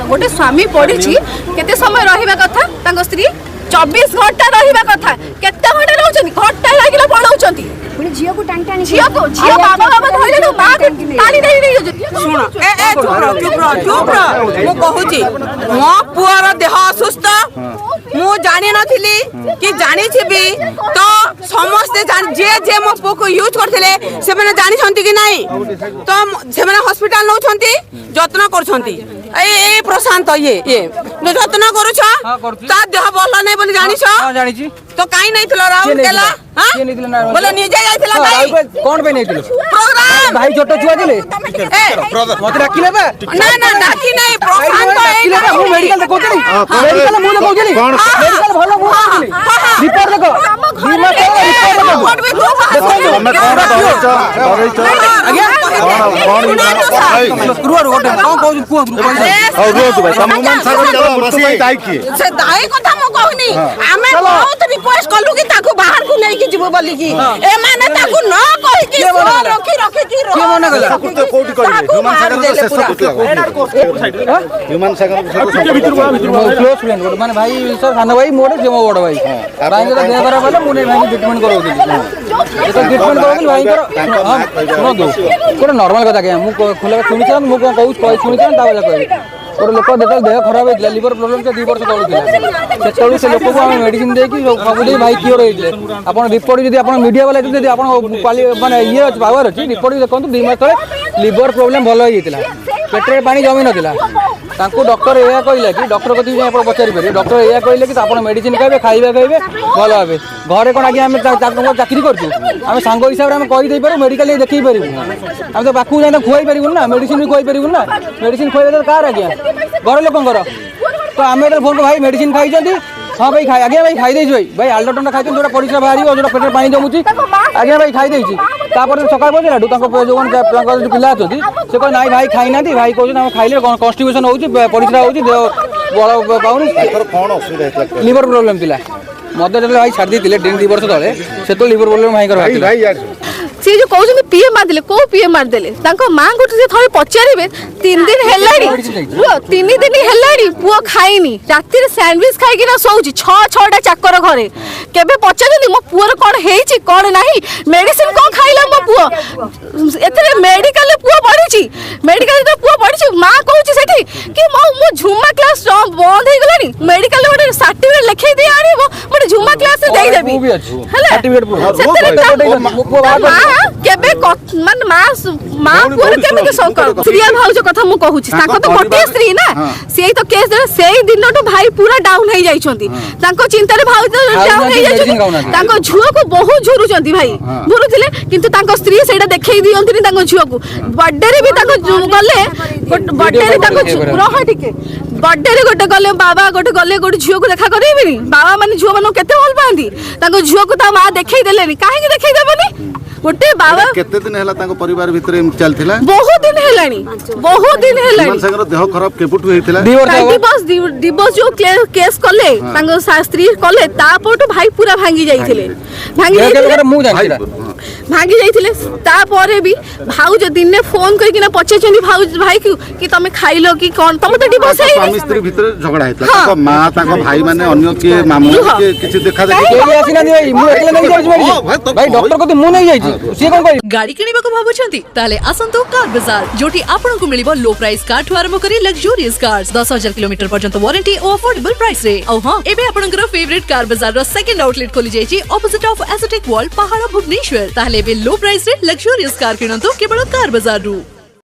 गोटे स्वामी पड़ी केते समय रहिबा कथा स्त्री 24 घंटा रहिबा कथा केते घंटा रहउछनी घंटा लागिला पळौछंती पुनी झियो को टांग टाणी झियो बाबा धइले नो मां ताली नहीं सुन ए चुप मु कहूची मो पुअर देह असुस्थ मु जानि नथिली कि जानि छिबी तो समस्त जे जे मो पो को यूज करथिले से माने जानि छंती कि नाही तो से माने हॉस्पिटल नौ छंती जत्न कर छंती ए प्रशांत ये जत्न करू छ ता देह भल नै बोली जानि छ हां जानि छी तो काई नै थलो राहुल केला हां बोले निजे जाइथिला काई कोन पे नै थिलो प्रोग्राम भाई छोटो छुआ दिले मत डाकिले बा ना डाकी नै प्रशांत डाकिले बा मु मेडिकल देखौ चली मेडिकल मु देखौ चली मेडिकल भलो मु देखली रिपोर्ट देखो रिपोर्ट देखो हमें कोन डरैछ आज्ञा कोन रुआ गोटे कोन कहू कुआ और रोज भाई तमन सागर चलो बसी दाई की से दाई कथा मु कहनी हमें बहुत रिक्वेस्ट कलु कि ताको बाहर को नै कि जीवो बोली कि ए माने ताको न कहि कि रखी कि के मने गला कोठी करी ह्यूमन सागर से शेष ह्यूमन सागर के भीतर क्लोज फ्रेंड माने भाई सर खाना भाई मोड़े जे मो बड़ भाई भाई के देह खराब होला मुने भाई ट्रीटमेंट करो दिली तो ट्रीटमेंट करो दिली भाई करो सुनो दो कोन नॉर्मल कथा के मु खुले सुनि छ मु को कहू सुनि छ ता वाला कहबी और लोक देखल देह खराब होइला लिवर प्रॉब्लम से 2 वर्ष तळु थिला से तळु से लोक को हम मेडिसिन दे कि सब दे भाई क्योर होइले आपण रिपोर्ट जदी आपण मीडिया वाला जदी आपण माने ये पावर अछि रिपोर्ट देखंतु 2 मास तळे लिवर प्रॉब्लम भलो होइतिला पेटरे पानी जमी नथिला तांको डॉक्टर एया कहले कि डॉक्टर कति जे आपण पचारि परिबे डॉक्टर एया कहले कि आपण मेडिसिन खाइबे खाइबे भलो होबे घरे कोन आगे हम चाकरी करछु हम सांग हिसाब रे हम कहि देइ पारू मेडिकल ले देखि परिबु हम तो बाकू जाय खुआई परिबु ना मेडिसिन भी खुआई परिबु ना मेडिसिन खुआइबे तो कार आगे घर लोकंगर तो आम फोन भाई मेडिसिन खाई हाँ भाई खाई आगे भाई खाई देई भाई आल्डोटन खाई जो परिश्रा बाहर जो पेट पानी जमुची आगे भाई खाई देई सकाल बजे जो पिला अच्छी से कह ना भाई खाई ना भाई कहते खाइले कन्स्टिपेशन हो परिश्रा हो पाऊनी लिवर प्रोब्लेम थिला मत जो भाई छाड़ी देते 2 वर्ष तले से तो लिवर प्रोब्लेम भाई सी जो कहते पीए मारदे कौ पीए मारदे माँ को थे पचारे 3 दिन है 3 दिन है पुओ खाइनी राति सैंडविच खाई शोची 6-6टा चाकर घरे केबे पचारे मो पुअर कौन है कौन ना मेडिसिन कौन खाइला मो पुओ एथरे मेडिकल पुओ पड़ी मेडिकल तो पुओ पड़ी माँ कहूँ से कि मो झुमा क्लास बंद हो गलानी मेडिकल गोटे सर्टिफिकेट लिखे दे आनी गोटे झुमा क्लास दे देबी केबे मान माँ पुअर केमिति संकर सीरियल भाउज कथा मु कहूची ताको तो गोटे स्त्री ना सेही तो केस सेही दिन तो भाई पूरा डाउन हो जाइछंती ताको चिंता रे भाउज डाउन हो जाइछंती ताको झुओ को बहुत झुरुचंती भाई झुरुथिले किंतु ताको स्त्री सेटा देखै दियंती ताको झुओ को बर्थडे रे भी ताको गले बर्थडे रे ताको रह टिके बर्थडे रे गोटे गले बाबा गोटे गले गोटे झुओ को देखा करेबेनी बाबा माने झुओ मानो केते भल पांती ताको झुओ को ता मां देखै देलेनी काहे के देखै देबनी गोटे बाबा केते दिन हला ताको परिवार भितरे चलथिला बहुत दिन हेलानी मन संगर देह खराब केपुटु हेतिला दिवस जो केस कले ताको शास्त्री कले तापटो भाई पूरा भांगी जाइथिले भांगी जाइथिले तापरे भी भाउज दिन ने फोन करी किना पछेछनी भाउज भाई कि तमे खाइलो कि कोन तमे तो डिवोर्स है स्वामी स्त्री भितरे झगड़ा हेतला ताको मां ताको भाई माने अन्य के मामू के किछि देखा देखि केही आसी ना भाई मु एकले नै जाइछ भाई डॉक्टर को मु नै जाइछ से कोन कहि गाड़ी किनिबा को भाबुछंती ताले आसंतो कार बाजार जोटी आपन को मिलिबो लो प्राइस कार ठु आरंभ करी लग्जरियस कार्स 10,000 किलोमीटर पर्यंत वारंटी और अफोर्डेबल प्राइस रे औ हां एबे आपनकर फेवरेट कार बाजार रो सेकंड आउटलेट खोली जाइछि ऑपोजिट ऑफ एस्थेटिक वर्ल्ड पहाड़ भुवनेश्वर ताले बे लो प्राइस रे लग्जरियस कार किनंतो केवल कार बाजार रु।